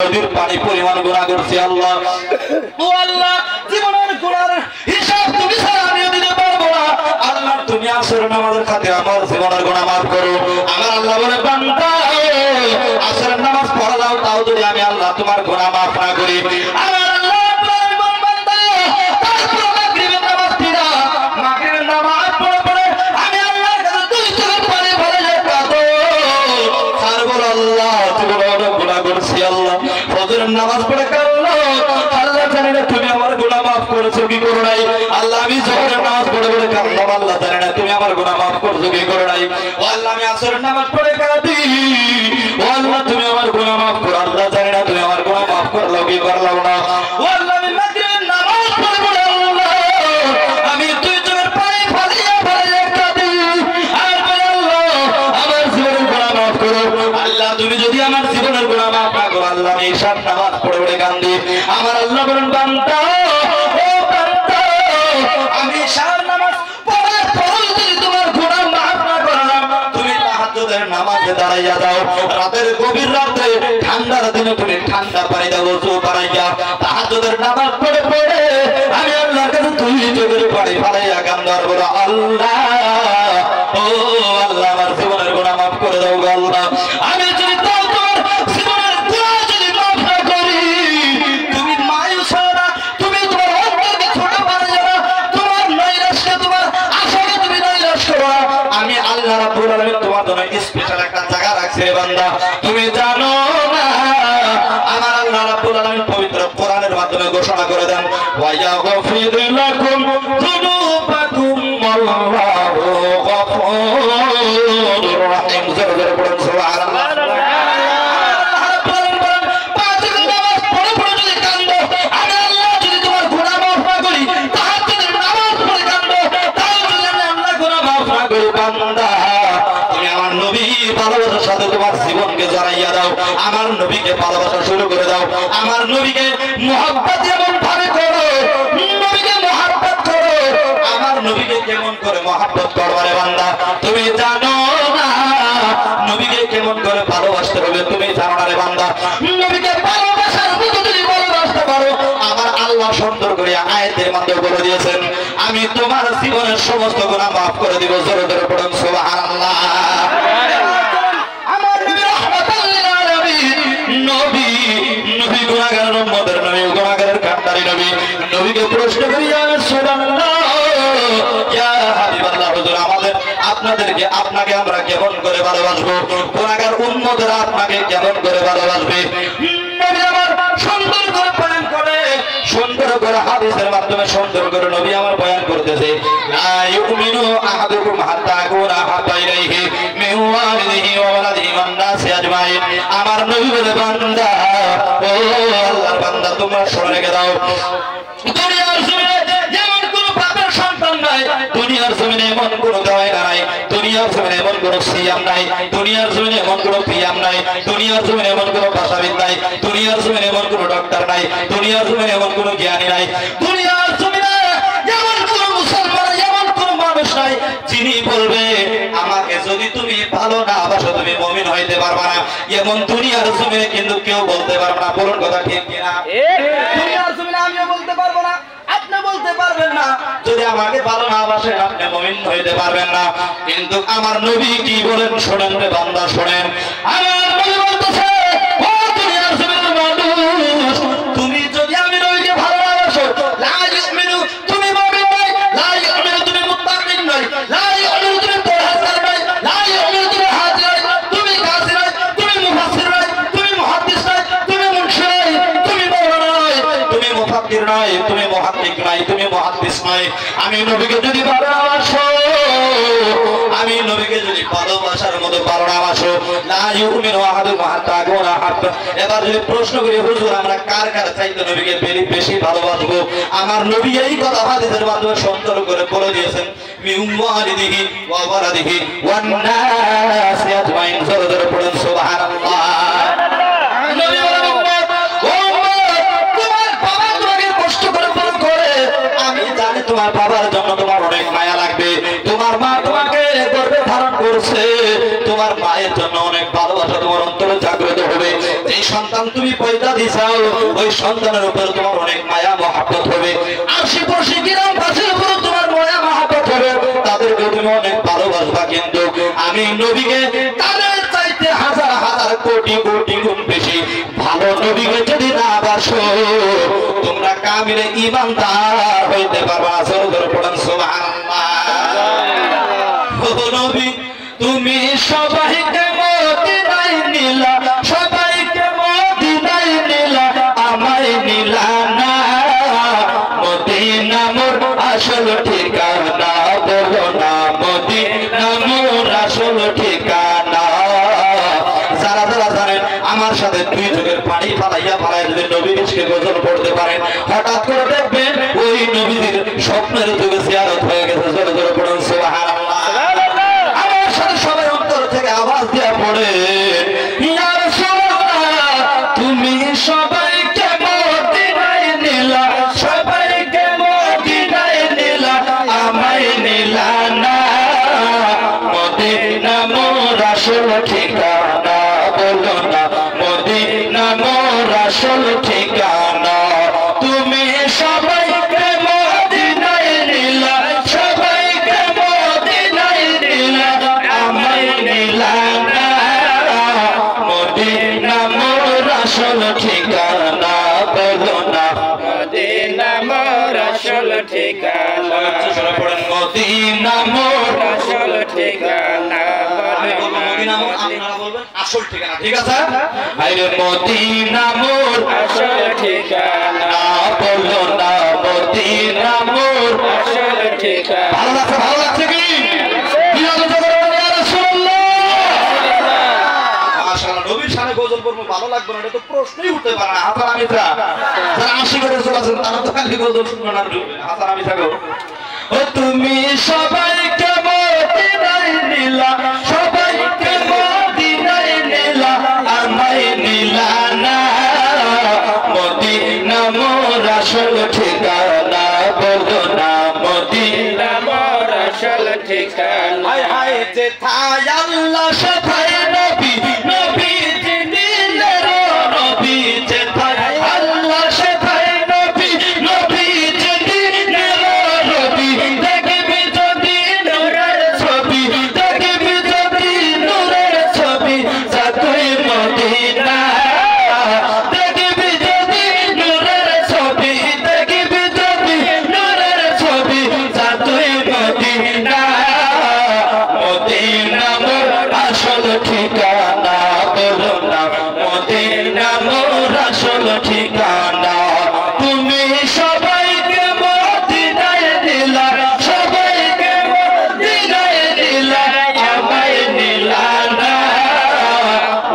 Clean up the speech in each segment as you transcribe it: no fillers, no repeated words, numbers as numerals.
নদীর পানি পরিমাণ গুনাহ করছি আল্লাহ। ও আল্লাহ, জীবনের গুনার হিসাব তুমি ছাড়া আমিও দিতে পারবো না। আল্লাহ তুমি আসরের নামাজের খাতিরে আমার জীবনের গুনাহ মাফ করো। আমার আল্লাহ বলে বান্দা আসরের নামাজ পড়া দাও, তাও যদি আমি আল্লাহ তোমার গুনাহ মাফ না করি, আমার আল্লাহ বান্দা তারপর মাগরিবের নামাজ পড়া, মাগরিবের নামাজ পড়ে আমি আল্লাহর কাছে দুই চোখের পানি ফেলে কাঁদো। আর বলো আল্লাহ জীবনে অনেক গুনাহ করছি আল্লাহ। ফজরের নামাজ পড়ে কাঁদলো, আল্লাহ জানে না তুমি আমার গুনাহ মাফ করেছো কি করো নাই। আল্লাহ আমি জোহরের নামাজ পড়ে কাঁদলাম, আল্লাহ জানে না তুমি আমার গুনাহ মাফ করেছো কি করো নাই। ও আল্লাহ আমি আসরের নামাজ পড়ে কাঁদি, ও আল্লাহ তুমি আমার গুনাহ মাফ করো, আল্লাহ জানে না তুমি আমার গুনাহ মাফ করলো কি করলাম না। ও আল্লাহ আমি মাগরিবের নামাজ পড়ে আল্লাহ আমি দুই চোখের পানি ফেলে কাঁদি, আর বলে আল্লাহ আমার জীবনের গুনাহ মাফ করো। আল্লাহ তুমি যদি আমার জীবনের গুনাহ মাফ না করো, আল্লাহ আমি ঈশার নামাজ পড়ে কাঁদি। আমার আল্লাহ বলেন বান্দা ও বান্দা আমি ঈশার নামাজ পড়ার পর যদি তোমার গুনাহ মাফ না করলাম, তুমি তাহাজ্জুদের নামাজে দাঁড়াইয়া যাও। রাতের গভীর রাতে ঠান্ডার দিনে তুমি ঠান্ডা পানি দাও, ওযু বানাইয়া তাহাজ্জুদের নামাজ পড়ে আমি আল্লাহর কাছে দুই চোখের পানি ফেলাইয়া কান্দার বলো আল্লাহ ও আল্লাহ আমার জীবনের গুনাহ মাফ করে দাও গো আল্লাহ। আমি যদি তাও তোমার জীবনের গুনাহ যদি মাফ না করি, তুমি মায়ুস হও না, তুমি তোমার অন্তরকে ছোট বানিয়ে না, তোমার নৈরাশ্যে তোমার আশাকে তুমি নৈরাশ করো না। আমি আল্লাহ রাব্বুল আলামিন তোমার জন্য স্পেশাল একটা জায়গা রাখছি রে বান্দা, তুমি জানো না। আমার আল্লাহ রাব্বুল আলামিন পবিত্র কোরআনের মাধ্যমে ঘোষণা করে দেন ওয়া ইয়াগফির লাকুম যুনুবাকুম আল্লাহু গফুরুর রহিম। জোরে জোরে পড়ুন সুবহানাল্লাহ। ভালোবাসার সাথে তোমার জীবনকে জড়াইয়া দাও, আমার নবীকে ভালোবাসা শুরু করে দাও, আমার নবীকে মুহাব্বত যেমন ভাবে করো, নবীকে মুহাব্বত করো। আমার নবীকে কেমন করে মুহাব্বত করবে রে বান্দা তুমি জানো না। নবীকে কেমন করে ভালোবাসতে হবে তুমি জানো না রে বান্দা। নবীকে ভালোবাসার মতো যদি ভালোবাসতে পারো, আমার আল্লাহ সুন্দর করে আয়াতের মাধ্যমে বলে দিয়েছেন আমি তোমার জীবনের সমস্ত গুনাহ মাফ করে দিব। জোরে জোরে পড়ুন সুবহানাল্লাহ। নবীকে প্রশ্ন করি ইয়া রাসূলুল্লাহ ইয়া হাবিবাল্লাহ হুজুর আমাদের আপনাদেরকে আপনাকে আমরা কেমন করে ভালোবাসবো, গুনাহগার উম্মতরা আপনাকে কেমন করে ভালোবাসবে। নবী আমার সুন্দর করে বয়ান করে, সুন্দর করে হাদিসের মাধ্যমে সুন্দর করে নবী আমার বয়ান করতেছে লা ইউমিনু আহাদুকুম হাত্তা আকুনা হাব্বা ইলাইহি মিন ওয়ালিদিহি ওয়া ওয়ালাদিহি ওয়ান নাসি আজমাইন। আমার নবী বলে বান্দা ও আল্লাহর বান্দা তোমরা শুনে রেখে দাও, দুনিয়ার জমিনে যেমন কোন পাপের সন্তান নাই, দুনিয়ার জমিনে এমন কোন দাওয়াইনা নাই, দুনিয়ার জমিনে এমন কোন সিয়াম নাই, দুনিয়ার জমিনে এমন কোন পিয়াম নাই, দুনিয়ার জমিনে এমন কোন ভাষাবিদ নাই, দুনিয়ার জমিনে এমন কোন ডক্টর নাই, দুনিয়ার জমিনে এমন কোন জ্ঞানী নাই, দুনিয়ার জমিনে এমন কোন মুসলমান এমন কোন মানুষ নাই যিনি বলবে আমাকে যদি তুমি ভালো না বাসো তুমি মুমিন হইতে পারবা না। এমন দুনিয়ার জমিনে কিন্তু কেউ বলতে পারবে না। বলুন কথা ঠিক কিনা? দুনিয়ার জমিনে আমিও বলতে পারবো না, আপনি বলতে পারবেন না যদি আমাকে ভালো না বাসেন আপনি মুমিন হইতে পারবেন না। কিন্তু আমার নবী কি বলেন শোনেন রে বান্দা শোনেন। আমার নবী বলতেছে ও দুনিয়ার জমিনের মানুষ তুমি যদি আমি নবীকে ভালো না বাসো লা ইউমিনু তুমি মুমিন নয়, লা ইউমিনু তুমি মুত্তাকিন নয়, লা ইউমিনু তুমি পরহেজগার নয়, লা ইউমিনু তুমি হাজি নয়, তুমি কাজী নয়, তুমি মুফাসসির নয়, তুমি মুহাদ্দিস নয়, তুমি মুনশি নয়, তুমি মাওলানা নয়, তুমি মুফাক্কির নয়, তুমি মুহাদ্দিক নয়, তুমি মুহাদ্দিস নয়। আমি নবীকে যদি ভালোবাসো, আমি নবীকে যদি ভালোবাসার মতো ভালোবাসো লা ইউমিনু আহাদুকুম হাত্তা আকুনা হাব্বা। এবার যদি প্রশ্ন করি হুজুর আমরা কার কার চাইতে নবীকে বেশি ভালোবাসবো, আমার নবী এই কথা হাদিসের মাধ্যমে সুন্দর করে বলে দিয়েছেন মিন ওয়ালিদিহি ওয়া ওয়ালাদিহি ওয়ান নাসি আজমাইন। জোরে জোরে পড়ুন সুবহানাল্লাহ। নবী বলেন ও তোমার বাবা তোমাকে কষ্ট করে বড় করে, আমি জানি তোমার বাবার জন্য তোমার অনেক মায়া লাগবে, তোমার মা তোমাকে গর্ভে ধারণ করছে, তোমার মায়ের জন্য অনেক ভালোবাসা তোমার অন্তরে জাগ্রত হবে। যেই সন্তান সন্তান তুমি পয়দা দিছাও ওই সন্তানের উপর তোমার অনেক মায়া মহব্বত হবে আশিপাশে গ্রাম পাশের উপর তোমার মায়া মহব্বত হবে তাদেরকে তুমি অনেক ভালোবাসবা কিন্তু আমি নবীকে তাদের চাইতে হাজার হাজার কোটি কোটি গুণ বেশি ভালো নবীকে যদি না বাসো তোমরা কামিলে ঈমানদার হইতে পারবা জোরে পড়েন সুবহানাল্লাহ ও নবী তুমি সবাইকে মদিনায় নিলা সবাইকে মদিনায় নিলা আমায় নিলা না মদিনা মোর আসল ঠিকানা বলো না মদিনা মোর আসল ঠিকানা যারা যারা জানেন আমার সাথে দুই চোখের পানি ফালাইয়া ফালাই যদি নবীর ইশকে গজল পড়তে পারেন হঠাৎ করে দেখবেন ওই নবীর স্বপ্নের যুগে জিয়ারত হয়ে গেছে জোরে জোরে পড়ুন সুবহানাল্লাহ আমার সাথে সবাই অন্তর থেকে আওয়াজ দিয়া পড়ে ইয়া রাসূলুল্লাহ তুমি সবাইকে মদিনায় নিলা সবাইকে মদিনায় নিলা আমায় নিলা না মদিনা মোর আসল ঠিকানা বলো না মদিনা মোর আসল ঠিকানা তুমি সবাইকে মদিনায় নিলা সবাইকে মদিনায় নিলা আমায় নিলা না মদিনা মোর আসল ঠিকানা বলো না মদিনা মোর আসল ঠিকানা মদিনা মোর আসল ঠিকানা মদিনা মোর আপনারা বলবেন আসল ঠিকানা ঠিক আছে আরে মদিনা মোর আসল ঠিকানা বলো না মদিনা মোর আসল ঠিকানা ভালো লাগছে কি নবীর সামনে গজল পড়বো ভালো লাগবে না এটা তো প্রশ্নই উঠতে পারে না হাসান আমিত্রা যারা আশিকের চলেছেন তারা তো খালি গজল শুনবে না হাসান আমিত্রা গো ও তুমি সবাইকে মদিনায় নিলা সবাইকে মদিনায় নিলা আমায় নিলা না মদিনা মোর আসল ঠিকানা বলো না মদিনা মোর আসল ঠিকানা হায় হায় যেথায় আল্লাহ সেথায় নবী নবী দিনের নবী যেথায় আল্লাহ সেথায় নবী নবী দিনের নবী দেখবি যদি নূরের ছবি দেখবি যদি নূরের ছবি যাতুই মদিনা দেখবি যদি নূরের ছবি দেখবি যদি নূরের ছবি যাতুই মদিনা মদিনা মোর আসল ঠিকানা বলো না মদিনা মোর আসল ঠিকানা তুমি সবাইকে মদিনায় দিলা সবাইকে মদিনায় দিলা আমায় নিলা না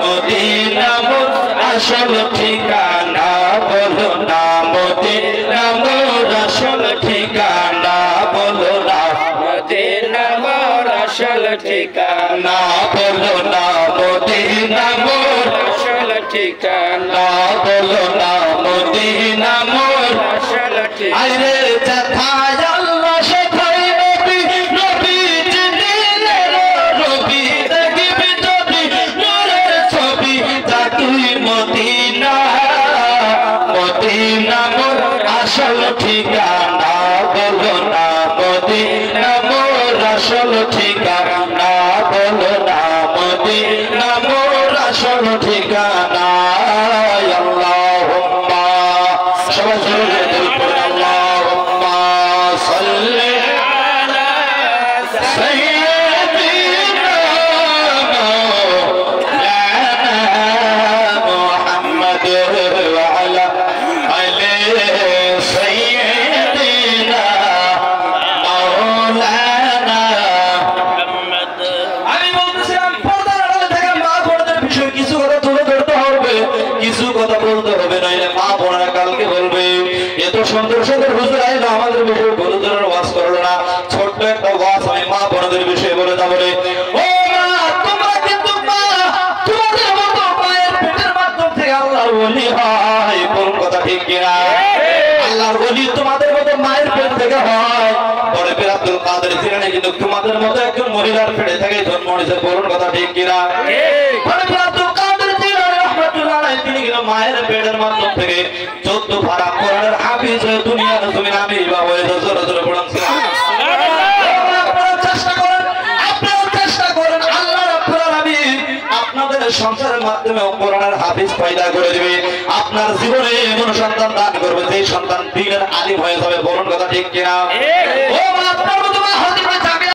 মদিনা মোর আসল ঠিকানা বলো না মদিনা মোর আসল ঠিকানা বলো না মদিনা মোর আসল ঠিকানা না বলো না মদিনা মোর আসল ঠিকানা না বলো না মদিনা মোর আসল ঠিকানা আরে যেথায় আল্লাহ সেথায় নবী নবী দিনের নবী দেখবি যদি নূরের ছবি যাতুই মদিনা মদিনা মোর আসল ঠিকানা বলো না মদিনা মোর আসল ঠিকানা বলো না মদিনা মোর আসল ঠিকানা আল্লাহুম্মা সবাই জোরে বলুন আল্লাহুম্মা সাল্লি আলা সাইয়্যিদিনা মাওলানা মুহাম্মদ ওয়া আলা আলি সাইয়্যিদিনা মাওলানা মুহাম্মদ আমি বলতেছিলাম পর্দার আড়ালে থাকা মা বোনদের বিষয়ে কিছু কথা তুলে ধরতে হবে কিছু কথা বলতে হবে নইলে মা বোনেরা কালকে বলবে এত সুন্দর সুন্দর হুজুর আইলো আমাদের বিষয়ে বলে ধরার ওয়াজ করলো না ছোট্ট একটা ওয়াজ আমি মা বোনদের বিষয়ে বলে তা বলে ও মা তোমরা কিন্তু মা তোমাদের মতো মায়ের পেটের মাধ্যম থেকে আল্লাহর ওলি হয় কোন কথা ঠিক কিনা আল্লাহর ওলি তোমাদের মতো মায়ের পেট থেকে হয় পরে পীর আব্দুল কাদের জিলানী কিন্তু তোমাদের মতো একজন মহিলার পেটে থেকে জন্ম নিয়েছে বলুন কথা ঠিক কিনা পরে পীর আব্দুল কাদের জিলানী রাহমাতুল্লাহ আলাইহি তিনি মায়ের পেটের মাধ্যম থেকে 14 পারা কোরআনের হাফিজ হয়ে দুনিয়ার জমিনে আমি বাবা হয়ে জোরে জোরে পড়ান চেষ্টা করেন আল্লাহ রাব্বুল আলামিন আপনাদের সংসারের মাধ্যমে কোরআনের হাফিজ পয়দা করে দিবে আপনার জীবনে এমন সন্তান দান করবে যে সন্তান দ্বীনের আলিম হয়ে যাবে বলুন কথা ঠিক কিনা